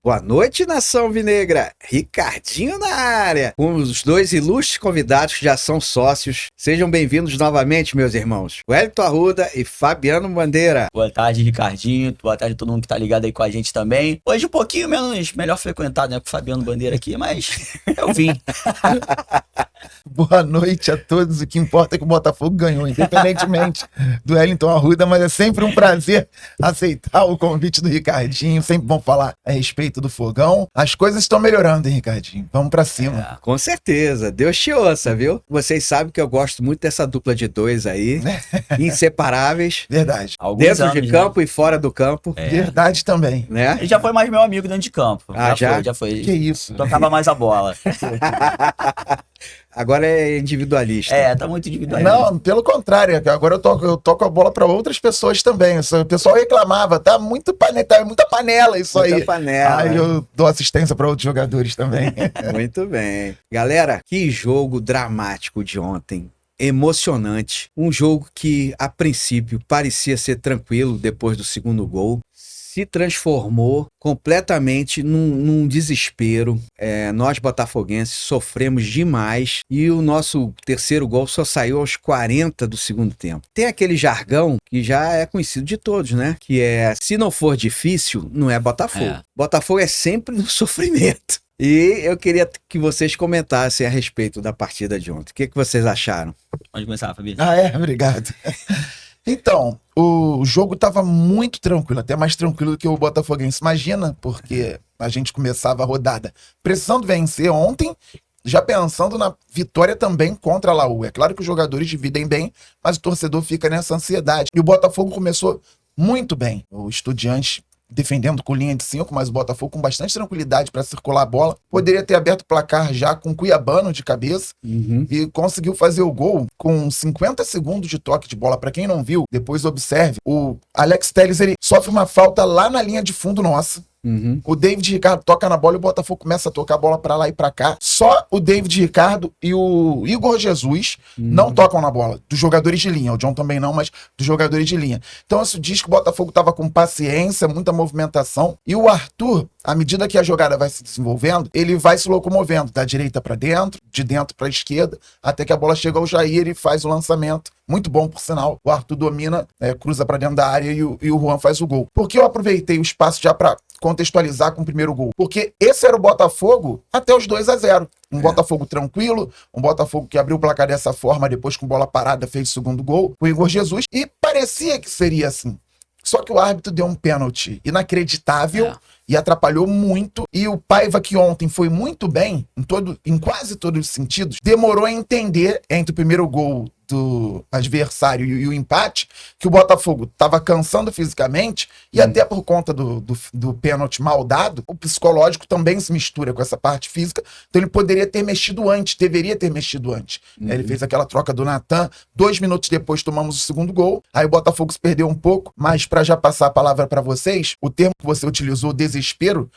Boa noite, Nação Vinegra. Ricardinho na área, com os dois ilustres convidados que já são sócios. Sejam bem-vindos novamente, meus irmãos. Wellington Arruda e Fabiano Bandeira. Boa tarde, Ricardinho. Boa tarde a todo mundo que tá ligado aí com a gente também. Hoje um pouquinho melhor frequentado, né, com o Fabiano Bandeira aqui, mas eu vim. Boa noite a todos. O que importa é que o Botafogo ganhou, independentemente do Wellington Arruda, mas é sempre um prazer aceitar o convite do Ricardinho. Sempre bom falar a respeito do Fogão. As coisas estão melhorando, hein, Ricardinho? Vamos pra cima. Com certeza. Deus te ouça, viu? Vocês sabem que eu gosto muito dessa dupla de dois aí, inseparáveis. Verdade. Dentro de campo e fora do campo. Verdade também. Né? Ele já foi mais meu amigo dentro de campo. Já foi. Que isso? Tocava mais a bola. Agora é individualista. Tá muito individualista. Não, pelo contrário. Agora eu toco a bola pra outras pessoas também. O pessoal reclamava, tá muita panela isso muita aí. Panela. Aí eu dou assistência pra outros jogadores também. Muito bem. Galera, que jogo dramático de ontem. Emocionante. Um jogo que, a princípio, parecia ser tranquilo depois do segundo gol. Se transformou completamente num desespero. Nós, botafoguenses, sofremos demais e o nosso terceiro gol só saiu aos 40 do segundo tempo. Tem aquele jargão que já é conhecido de todos, né? Que é, se não for difícil, não é Botafogo. Botafogo é sempre no sofrimento. E eu queria que vocês comentassem a respeito da partida de ontem. O que vocês acharam? Pode começar, Fabi. Obrigado. Então, o jogo estava muito tranquilo, até mais tranquilo do que o Botafoguense imagina, porque a gente começava a rodada precisando vencer ontem, já pensando na vitória também contra a Laú. É claro que os jogadores dividem bem, mas o torcedor fica nessa ansiedade. E o Botafogo começou muito bem. O Estudiantes defendendo com linha de 5, mas o Botafogo com bastante tranquilidade para circular a bola. Poderia ter aberto o placar já com o Cuiabano de cabeça e conseguiu fazer o gol com 50 segundos de toque de bola. Para quem não viu, depois observe. O Alex Telles, ele sofre uma falta lá na linha de fundo nossa. O David Ricardo toca na bola e o Botafogo começa a tocar a bola pra lá e pra cá. Só o David Ricardo e o Igor Jesus não tocam na bola, dos jogadores de linha. O John também não, mas dos jogadores de linha. Então isso diz que o Botafogo tava com paciência, muita movimentação. E o Arthur, à medida que a jogada vai se desenvolvendo, ele vai se locomovendo da direita pra dentro, de dentro pra esquerda, até que a bola chega ao Jair e faz o lançamento. Muito bom, por sinal. O Arthur domina, cruza pra dentro da área e o Juan faz o gol. Por que eu aproveitei o espaço já pra contextualizar com o primeiro gol? Porque esse era o Botafogo até os 2-0. Um Botafogo tranquilo, um Botafogo que abriu o placar dessa forma, depois com bola parada fez o segundo gol, o Igor Jesus, e parecia que seria assim. Só que o árbitro deu um pênalti inacreditável e atrapalhou muito. E o Paiva, que ontem foi muito bem, em quase todos os sentidos, demorou a entender entre o primeiro gol do adversário e o empate, que o Botafogo estava cansando fisicamente e até por conta do pênalti mal dado, o psicológico também se mistura com essa parte física, então ele poderia ter mexido antes, deveria ter mexido antes. Ele fez aquela troca do Natan, 2 minutos depois tomamos o segundo gol, aí o Botafogo se perdeu um pouco, mas para já passar a palavra para vocês, o termo que você utilizou, desespero,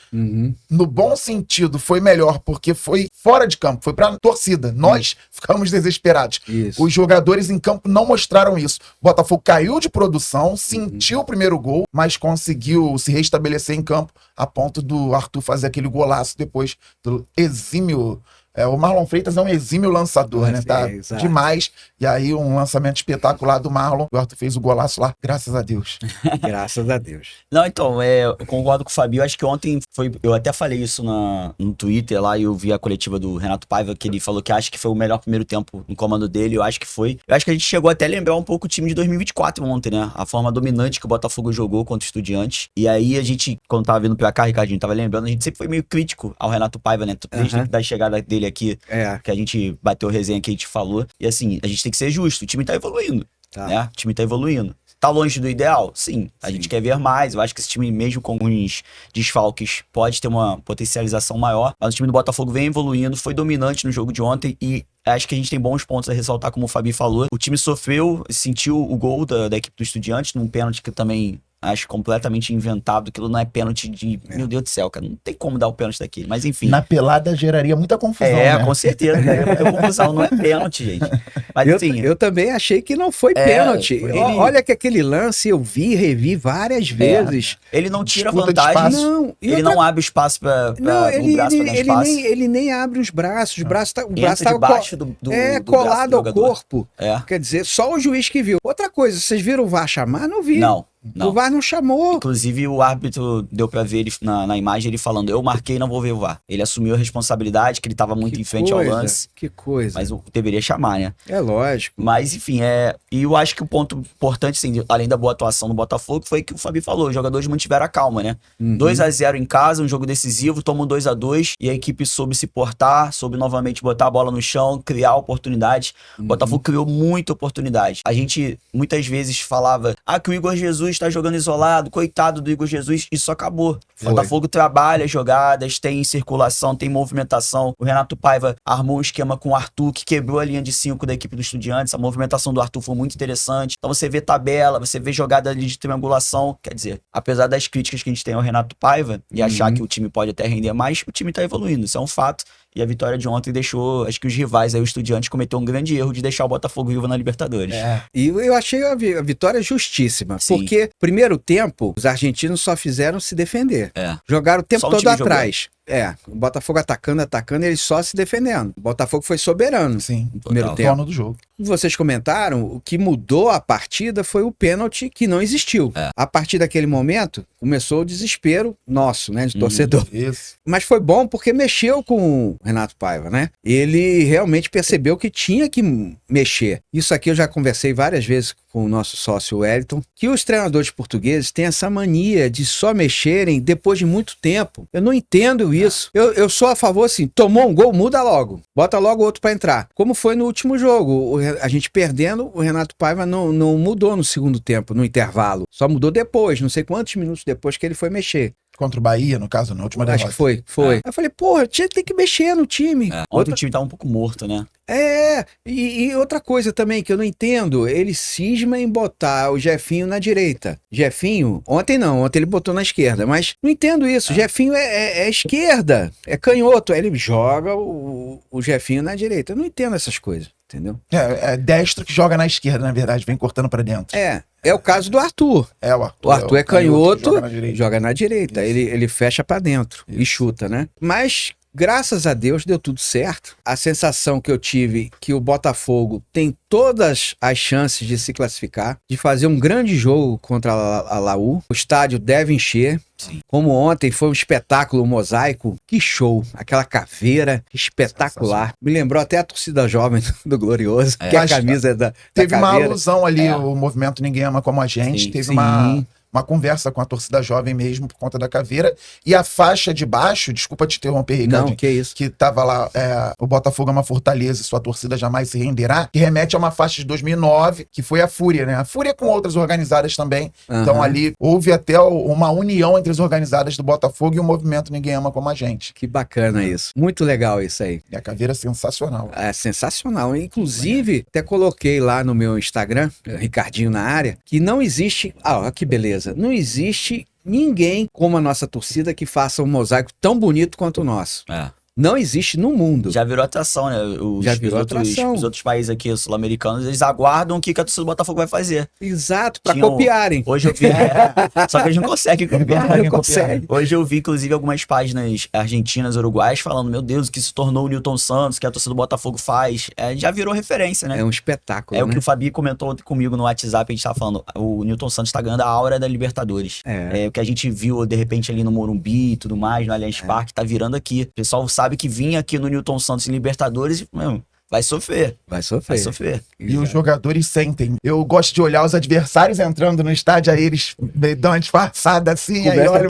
no bom sentido foi melhor, porque foi fora de campo, foi para torcida, nós ficamos desesperados. Os jogadores em campo não mostraram isso. O Botafogo caiu de produção, sentiu o primeiro gol, mas conseguiu se restabelecer em campo a ponto do Arthur fazer aquele golaço depois do exímio. O Marlon Freitas é um exímio lançador, né? Tá demais. E aí um lançamento espetacular do Marlon. O Arthur fez o golaço lá, graças a Deus. Graças a Deus. Não, então, eu concordo com o Fabio. Acho que ontem eu até falei isso no Twitter lá, e eu vi a coletiva do Renato Paiva, que ele falou que acha que foi o melhor primeiro tempo no comando dele. Eu acho que foi. Eu acho que a gente chegou até a lembrar um pouco o time de 2024 ontem, né? A forma dominante que o Botafogo jogou contra o Estudiantes. E aí a gente, quando tava vendo pra cá, Ricardinho, tava lembrando, a gente sempre foi meio crítico ao Renato Paiva, né? Desde da chegada dele aqui, que a gente bateu resenha que a gente falou. E assim, a gente tem que ser justo, o time tá evoluindo, né? O time tá evoluindo. Tá longe do ideal? Sim. A gente quer ver mais. Eu acho que esse time, mesmo com alguns desfalques, pode ter uma potencialização maior. Mas o time do Botafogo vem evoluindo, foi dominante no jogo de ontem e acho que a gente tem bons pontos a ressaltar, como o Fabi falou. O time sofreu, sentiu o gol da equipe do Estudiantes, num pênalti que também Acho completamente inventado. Aquilo não é pênalti de... Meu Deus do céu, cara. Não tem como dar o pênalti daquele. Mas enfim. Na pelada geraria muita confusão, né? Com certeza. Daria muita confusão. Não é pênalti, gente. Mas assim... Eu também achei que não foi pênalti. Olha que aquele lance eu revi várias vezes. Ele não tira Disputa de vantagem. espaço. Não, Ele não abre espaço para o braço para dar espaço. ele nem abre os braços. O braço tá Entra debaixo do colado braço do ao jogador. corpo. É. Quer dizer, só o juiz que viu. Outra coisa, vocês viram o VAR chamar? Não vi. Não. O VAR não chamou. Inclusive, o árbitro deu pra ver ele na imagem ele falando: eu marquei, não vou ver o VAR. Ele assumiu a responsabilidade, que ele tava muito em frente ao lance. Que coisa. Mas deveria chamar, né? É lógico. Mas, enfim, e eu acho que o ponto importante, assim, além da boa atuação do Botafogo, foi que o Fabi falou: os jogadores mantiveram a calma, né? 2-0 em casa, um jogo decisivo, toma um 2-2 e a equipe soube se portar, soube novamente botar a bola no chão, criar oportunidades. O Botafogo criou muita oportunidade. A gente muitas vezes falava: que o Igor Jesus tá jogando isolado, coitado do Igor Jesus, isso acabou. O Botafogo trabalha jogadas, tem circulação, tem movimentação. O Renato Paiva armou um esquema com o Arthur, que quebrou a linha de 5 da equipe do Estudiantes. A movimentação do Arthur foi muito interessante. Então você vê tabela, você vê jogada ali de triangulação. Quer dizer, apesar das críticas que a gente tem ao Renato Paiva e achar que o time pode até render mais, o time tá evoluindo, isso é um fato. E a vitória de ontem deixou, acho que os rivais aí, o Estudiantes, cometeu um grande erro de deixar o Botafogo vivo na Libertadores. E eu achei a vitória justíssima. Sim. Porque, primeiro tempo, os argentinos só fizeram se defender. Jogaram o tempo Só um todo time atrás. O Botafogo atacando, eles só se defendendo. O Botafogo foi soberano. Sim, no primeiro total. tempo. dono do jogo. Vocês comentaram, o que mudou a partida foi o pênalti que não existiu. A partir daquele momento, começou o desespero nosso, né, de torcedor. Isso. Mas foi bom porque mexeu com o Renato Paiva, né? Ele realmente percebeu que tinha que mexer. Isso aqui eu já conversei várias vezes com o nosso sócio Wellington, que os treinadores portugueses têm essa mania de só mexerem depois de muito tempo. Eu não entendo isso. Eu sou a favor, assim, tomou um gol, muda logo. Bota logo outro pra entrar. Como foi no último jogo. A gente perdendo, o Renato Paiva não mudou no segundo tempo, no intervalo. Só mudou depois, não sei quantos minutos depois que ele foi mexer. Contra o Bahia, no caso, na última Acho derrota. que foi. Aí eu falei, porra, tinha que mexer no time. Ontem o time tava um pouco morto, né? E outra coisa também que eu não entendo, ele cisma em botar o Jefinho na direita. Jefinho, ontem ele botou na esquerda, mas não entendo isso. Jefinho é esquerda, é canhoto, aí ele joga o Jefinho na direita. Eu não entendo essas coisas, entendeu? É destro que joga na esquerda, na verdade, vem cortando pra dentro. É o caso do Arthur. O Arthur. O Arthur é canhoto, joga na direita. ele fecha pra dentro e chuta, né? Mas graças a Deus deu tudo certo. A sensação que eu tive que o Botafogo tem todas as chances de se classificar, de fazer um grande jogo contra a Laú. O estádio deve encher. Sim. Como ontem foi um espetáculo, um mosaico. Que show! Aquela caveira espetacular. Me lembrou até a torcida jovem do Glorioso, que a camisa da Teve uma caveira. alusão ali, o movimento Ninguém Ama Como a Gente. Sim, Teve uma conversa com a torcida jovem mesmo por conta da caveira. E a faixa de baixo, desculpa te interromper, Ricardo, Não, que isso. que tava lá, o Botafogo é uma fortaleza e sua torcida jamais se renderá, que remete a uma faixa de 2009, que foi a Fúria, né? A Fúria com outras organizadas também. Então ali houve até uma união entre as organizadas do Botafogo e o movimento Ninguém Ama Como a Gente. Que bacana isso. Muito legal isso aí. E a caveira é sensacional. É sensacional. Inclusive, até coloquei lá no meu Instagram, Ricardinho na área, que não existe... olha que beleza. Não existe ninguém como a nossa torcida que faça um mosaico tão bonito quanto o nosso. Não existe no mundo. Já virou atração, né? Os outros países aqui, os sul-americanos, eles aguardam o que a torcida do Botafogo vai fazer. Exato, pra copiarem. Hoje eu vi... Só que eles não conseguem copiar. Não conseguem. Hoje eu vi, inclusive, algumas páginas argentinas, uruguaias, falando, meu Deus, o que se tornou o Newton Santos, que a torcida do Botafogo faz. Já virou referência, né? É um espetáculo, o que o Fabi comentou comigo no WhatsApp, a gente tava falando, o Newton Santos tá ganhando a aura da Libertadores. O que a gente viu, de repente, ali no Morumbi e tudo mais, no Allianz Parque, tá virando aqui. O pessoal sabe que vinha aqui no Newton Santos em Libertadores e, vai sofrer. Vai sofrer. E os jogadores sentem. Eu gosto de olhar os adversários entrando no estádio, aí eles dão uma disfarçada assim, aí olha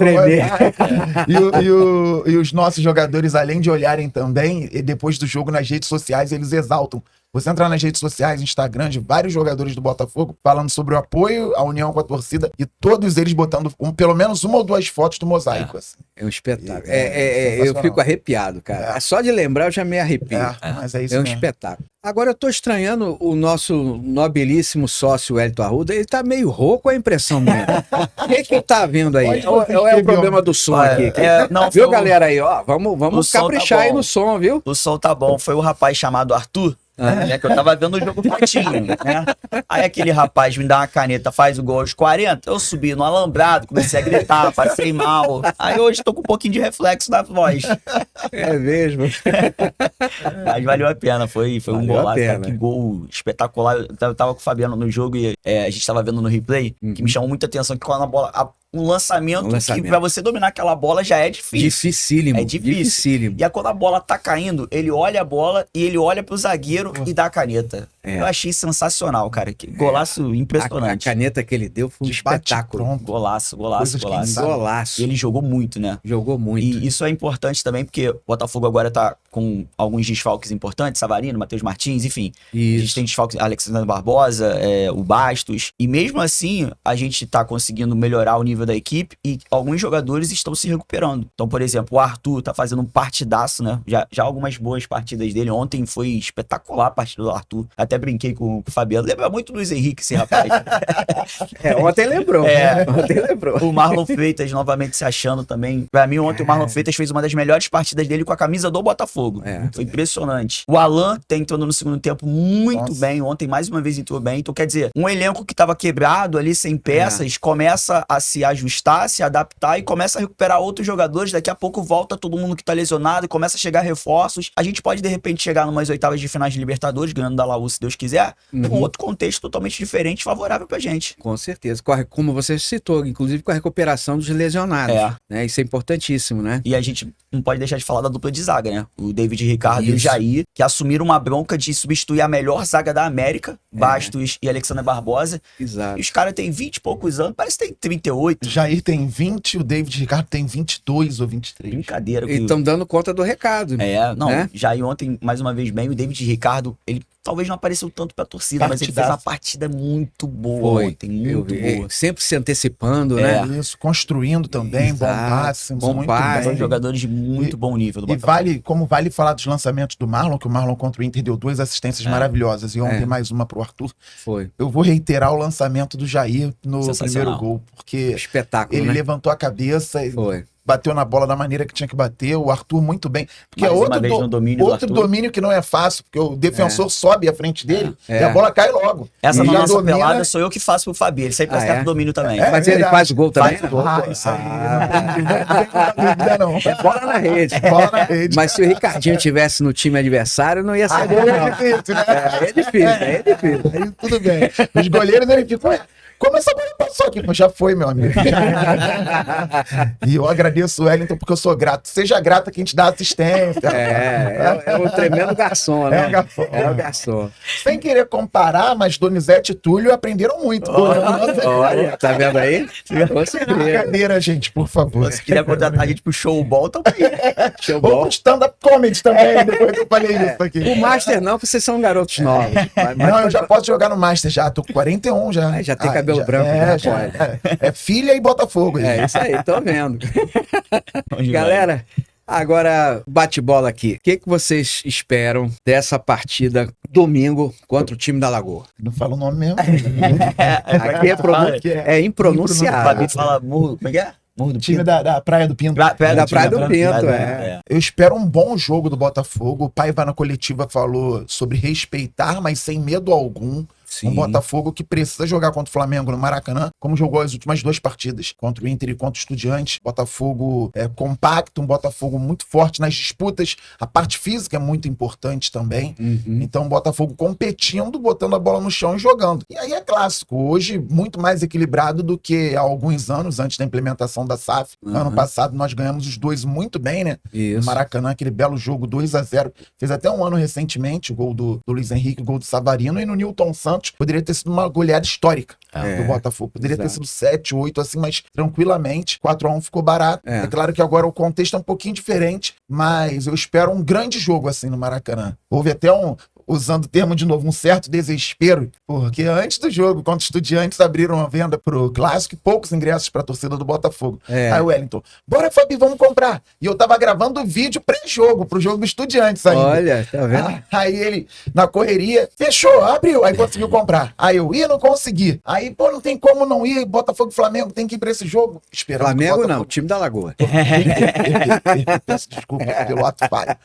e os nossos jogadores, além de olharem também, e depois do jogo nas redes sociais, eles exaltam. Você entrar nas redes sociais, Instagram, de vários jogadores do Botafogo, falando sobre o apoio, a união com a torcida, e todos eles botando pelo menos uma ou duas fotos do mosaico. Assim. É um espetáculo. Eu sensacional. fico arrepiado, cara. Só de lembrar eu já me arrepio. Mas é isso É um mesmo. espetáculo. Agora eu tô estranhando o nosso nobilíssimo sócio Hélito Arruda. Ele tá meio rouco, a impressão minha. O que tá vendo aí? Onde Ou você é o esteve problema ontem? do som Olha, aqui? não, Viu, foi o- galera aí? Ó, o vamos som tá caprichar aí bom. no som, viu? O som tá bom. Foi o rapaz chamado Arthur, né? Que eu tava vendo o jogo quietinho, né? Aí aquele rapaz me dá uma caneta, faz o gol aos 40. Eu subi no alambrado, comecei a gritar, passei mal. Aí hoje tô com um pouquinho de reflexo da voz. É mesmo. Mas valeu a pena, foi um Valeu a golaço, cara, pena. que gol espetacular. Eu tava com o Fabiano no jogo e a gente tava vendo no replay, que me chamou muita atenção que quando a bola... Um lançamento que pra você dominar aquela bola já é difícil. Dificílimo. É difícil. Dificílimo. E aí, quando a bola tá caindo, ele olha a bola e ele olha pro zagueiro e dá a caneta. É. Eu achei sensacional, cara. Que golaço A impressionante. caneta que ele deu foi um De bate espetáculo. pronto. Golaço. Coisas que Golaço. sabe. Golaço. E ele jogou muito, né? Jogou muito. E isso é importante também, porque o Botafogo agora tá com alguns desfalques importantes, Savarino, Matheus Martins, enfim. A gente Isso. tem desfalques, Alexandre Barbosa, o Bastos. E mesmo assim, a gente tá conseguindo melhorar o nível da equipe e alguns jogadores estão se recuperando. Então, por exemplo, o Arthur tá fazendo um partidaço, né? Já algumas boas partidas dele. Ontem foi espetacular a partida do Arthur. Até brinquei com o Fabiano. Lembra muito do Luiz Henrique, esse rapaz. Ontem lembrou. É. Ontem lembrou. O Marlon Freitas novamente se achando também. Pra mim, ontem o Marlon Freitas fez uma das melhores partidas dele com a camisa do Botafogo. Foi impressionante. O Alan tá entrando no segundo tempo muito Nossa. bem. Ontem, mais uma vez, entrou bem. Então, quer dizer, um elenco que tava quebrado ali, sem peças, começa a se ajustar, se adaptar e começa a recuperar outros jogadores. Daqui a pouco volta todo mundo que tá lesionado e começa a chegar reforços. A gente pode, de repente, chegar numas oitavas de finais de Libertadores, ganhando da Laú, se Deus quiser, com outro contexto totalmente diferente, favorável pra gente. Com certeza. Como você citou, inclusive com a recuperação dos lesionados. Né? Isso é importantíssimo, né? E a gente não pode deixar de falar da dupla de zaga, né? O David Ricardo e o Isso. Jair, que assumiram uma bronca de substituir a melhor zaga da América, Bastos e Alexandre Barbosa. Exato. E os caras têm 20 e poucos anos, parece que tem 38. Jair tem 20, o David Ricardo tem 22 ou 23. Brincadeira. E estão dando conta do recado. Não, né? Jair ontem, mais uma vez bem, o David Ricardo, ele talvez não apareceu tanto pra torcida, mas ele fez uma partida muito boa ontem, muito boa. Sempre se antecipando, É. né? Isso, construindo também, bom Exato. passe, Bom muito passe. São bem. jogadores de muito bom nível do E Botafogo. vale falar dos lançamentos do Marlon, que o Marlon contra o Inter deu 2 assistências maravilhosas e ontem mais uma pro Arthur. Foi. Eu vou reiterar o lançamento do Jair no Sensacional. primeiro gol, porque Espetáculo, ele né? levantou a cabeça e Foi. bateu na bola da maneira que tinha que bater, o Arthur muito bem. Porque Mais é uma outro, vez no domínio do outro Arthur. domínio que não é fácil, porque o defensor sobe à frente dele É. e a bola cai logo. Essa E na já nossa domina- pelada sou eu que faço pro Fabi, ele sempre acerta é? o domínio também. É Mas ele verdade. faz o gol também? Faz o gol. Isso aí, não tem não. É bola na rede. Bola na rede. Mas se o Ricardinho tivesse no time adversário, não ia ser gol, Aí é não. difícil, né? É difícil, é difícil. Aí tudo bem. Os goleiros, ele ficou... Como essa bola passou aqui? Pô, já foi, meu amigo. E eu agradeço o Wellington porque eu sou grato. Seja grato a quem te dá assistência. É um tremendo garçom, né? É um garçom. É um garçom. Sem querer comparar, mas Donizete e Túlio aprenderam muito. Olha, tá vendo aí? Com certeza. Brincadeira, gente, por favor. Se quiser contratar a gente pro showball, também. Show Ou bom. pro stand-up comedy também, depois que eu falei isso aqui. O Master não, porque vocês são garotos novos. Não, eu já posso jogar no Master já. Tô com 41 já. Ah, já tem cabelo branco, É, já é filha e Botafogo. É isso aí, tô vendo. Onde Galera, agora bate-bola aqui. O que vocês esperam dessa partida domingo contra o time da Lagoa? Não fala o nome mesmo. Aqui é impronunciável. Fabi fala morro, como é que é? Morro do Time Pinto. da Praia do Pinto. Da Praia do Pinto, Eu espero um bom jogo do Botafogo. O Paiva na coletiva falou sobre respeitar, mas sem medo algum. Sim. Um Botafogo que precisa jogar contra o Flamengo no Maracanã, como jogou as últimas 2 partidas, contra o Inter e contra o Estudiantes. Botafogo compacto, um Botafogo muito forte nas disputas. A parte física é muito importante também. Então, o Botafogo competindo, botando a bola no chão e jogando. E aí é clássico. Hoje, muito mais equilibrado do que há alguns anos, antes da implementação da SAF. Ano passado, nós ganhamos os 2 muito bem, né? Isso. No Maracanã, aquele belo jogo 2-0. Fez até um ano recentemente, o gol do Luiz Henrique, o gol do Savarino, e no Newton Santos poderia ter sido uma goleada histórica do Botafogo. Poderia ter sido 7, 8, assim, mas tranquilamente. 4-1 ficou barato. É claro que agora o contexto é um pouquinho diferente, mas eu espero um grande jogo assim no Maracanã. Houve até usando o termo de novo, um certo desespero, porque antes do jogo, quando os Estudiantes abriram a venda pro Clássico, e poucos ingressos pra torcida do Botafogo. Aí o Wellington, bora, Fabi, vamos comprar. E eu tava gravando o vídeo pré-jogo, pro jogo do Estudiantes ainda. Olha, tá vendo? Aí ele, na correria, fechou, abriu, aí conseguiu comprar. Aí eu não consegui. Aí, pô, não tem como não ir, Botafogo e Flamengo, tem que ir pra esse jogo. Esperando Flamengo não, time da Lagoa. Peço desculpa pelo ato falho.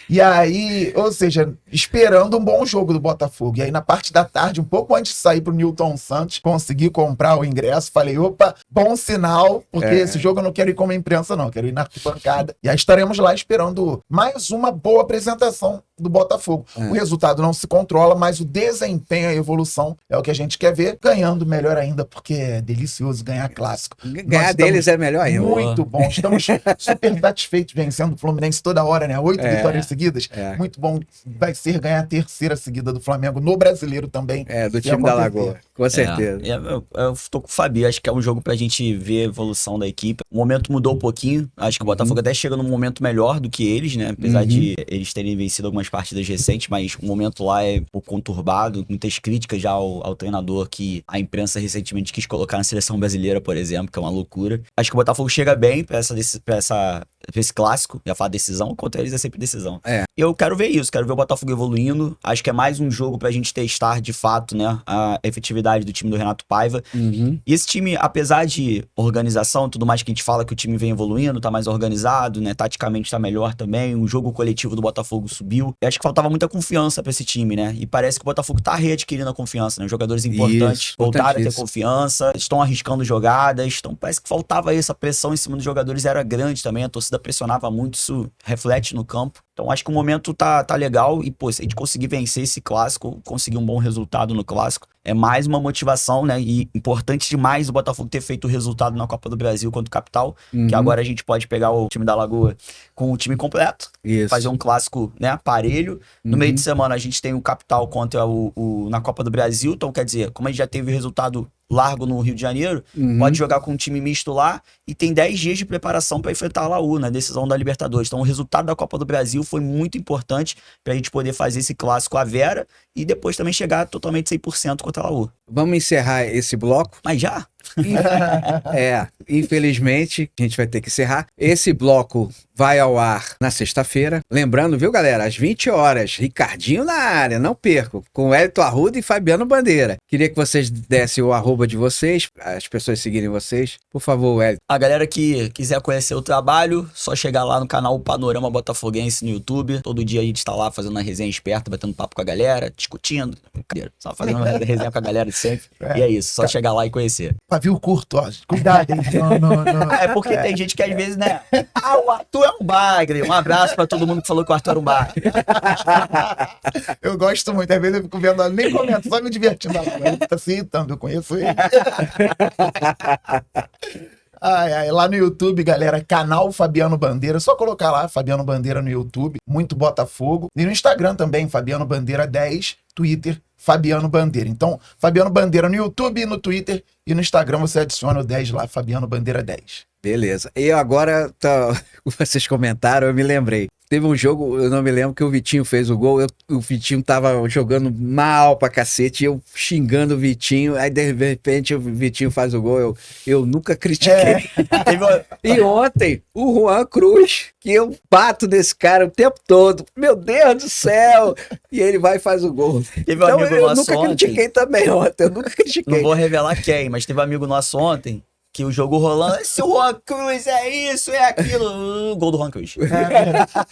E aí, ou seja, esperando um bom jogo do Botafogo. E aí, na parte da tarde, um pouco antes de sair pro Newton Santos, consegui comprar o ingresso. Falei, opa, bom sinal, porque esse jogo eu não quero ir como imprensa, não. Quero ir na arquibancada. E aí estaremos lá esperando mais uma boa apresentação do Botafogo. O resultado não se controla, mas o desempenho, a evolução é o que a gente quer ver. Ganhando melhor ainda, porque é delicioso ganhar clássico. Ganhar deles é melhor ainda. Muito bom. Estamos super satisfeitos vencendo o Fluminense toda hora, né? 8 vitórias seguidas. Muito bom. Vai ser ganhar a terceira seguida do Flamengo no Brasileiro também. Do time da Lagoa. Com certeza. Eu tô com o Fabi. Acho que é um jogo pra gente ver a evolução da equipe. O momento mudou um pouquinho. Acho que o Botafogo até chega num momento melhor do que eles, né? Apesar de eles terem vencido algumas partidas recentes, mas o momento lá é um pouco conturbado. Muitas críticas já ao treinador que a imprensa recentemente quis colocar na seleção brasileira, por exemplo, que é uma loucura. Acho que o Botafogo chega bem pra esse clássico. Já fala decisão, contra eles é sempre decisão. Eu quero ver isso, quero ver o Botafogo evoluindo. Acho que é mais um jogo pra gente testar de fato, né, a efetividade do time do Renato Paiva. E esse time, apesar de organização e tudo mais que a gente fala que o time vem evoluindo, tá mais organizado, né, taticamente tá melhor também, o jogo coletivo do Botafogo subiu. Eu acho que faltava muita confiança pra esse time, né, e parece que o Botafogo tá readquirindo a confiança, né, os jogadores importantes voltaram a ter confiança, estão arriscando jogadas, então parece que faltava isso, a pressão em cima dos jogadores era grande também, a torcida pressionava muito, isso reflete no campo. Então acho que o momento tá legal e, pô, se a gente conseguir vencer esse clássico, conseguir um bom resultado no clássico, é mais uma motivação, né? E importante demais o Botafogo ter feito o resultado na Copa do Brasil contra o Capital, que agora a gente pode pegar o time da Lagoa com o time completo, fazer um clássico, né, parelho. No meio de semana a gente tem o Capital contra na Copa do Brasil, então quer dizer, como a gente já teve o resultado largo no Rio de Janeiro, pode jogar com um time misto lá e tem 10 dias de preparação para enfrentar a Laú na decisão da Libertadores. Então o resultado da Copa do Brasil foi muito importante para a gente poder fazer esse clássico à Vera e depois também chegar totalmente 100% contra a Laú. Vamos encerrar esse bloco? Mas já? Infelizmente, a gente vai ter que encerrar. Esse bloco vai ao ar na sexta-feira. Lembrando, viu, galera? Às 20 horas, Ricardinho na área, não perco, com Hélito Arruda e Fabiano Bandeira. Queria que vocês dessem o arroba de vocês, as pessoas seguirem vocês. Por favor, Hélito. A galera que quiser conhecer o trabalho, só chegar lá no canal Panorama Botafoguense no YouTube. Todo dia a gente tá lá fazendo uma resenha esperta, batendo papo com a galera, discutindo. Só fazendo uma resenha com a galera de sempre. E é isso, só chegar lá e conhecer. Pavio curto, ó. Cuidado, hein? Não. É porque tem gente que às vezes, né? O Arthur é um bagre. Um abraço pra todo mundo que falou que o Arthur era um bagre. Eu gosto muito. Às vezes eu fico vendo, nem comento, só me divertindo. Ele tá se irritando, eu conheço ele. Lá no YouTube, galera, canal Fabiano Bandeira. Só colocar lá, Fabiano Bandeira no YouTube. Muito Botafogo. E no Instagram também, Fabiano Bandeira 10. Twitter, Fabiano Bandeira. Então, Fabiano Bandeira no YouTube, no Twitter e no Instagram você adiciona o 10 lá, Fabiano Bandeira 10. Beleza. E agora, vocês comentaram, eu me lembrei. Teve um jogo, eu não me lembro, que o Vitinho fez o gol, o Vitinho tava jogando mal pra cacete, eu xingando o Vitinho, aí de repente o Vitinho faz o gol, eu nunca critiquei. E ontem, o Juan Cruz, que eu bato nesse cara o tempo todo, meu Deus do céu, e ele vai e faz o gol. Teve um amigo eu nosso nunca critiquei também ontem, eu nunca critiquei. Não vou revelar quem, mas teve um amigo nosso ontem, que o jogo rolando, esse Juan Cruz é isso, é aquilo, gol do Juan Cruz.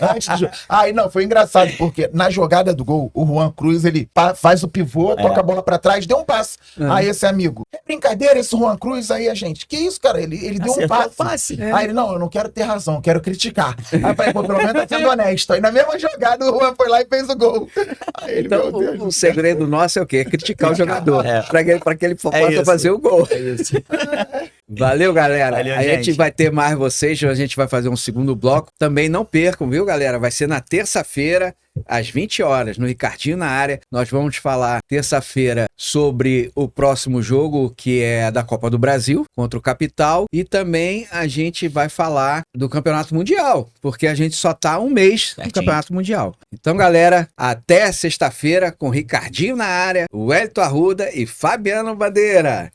Antes do jogo. Não, foi engraçado, porque na jogada do gol, o Juan Cruz, ele faz o pivô, toca a bola pra trás, deu um passe. Aí esse amigo, é brincadeira esse Juan Cruz aí, a gente, que isso, cara, ele deu um passe. Aí ele, não, eu não quero ter razão, eu quero criticar. Aí eu falei, pô, pelo menos tá sendo honesto. Aí na mesma jogada o Juan foi lá e fez o gol. Aí ele, então, meu Deus, o segredo nosso é o quê? É criticar o jogador, pra que ele possa fazer o gol. É isso. Valeu, galera. Valeu, a gente gente. vai ter mais vocês, a gente vai fazer um segundo bloco. Também não percam, viu, galera? Vai ser na terça-feira, às 20 horas, no Ricardinho na área. Nós vamos falar terça-feira sobre o próximo jogo, que é da Copa do Brasil, contra o Capital. E também a gente vai falar do Campeonato Mundial, porque a gente só tá um mês no Certinho. Campeonato Mundial. Então, galera, até sexta-feira com Ricardinho na área, o Wellington Arruda e Fabiano Bandeira.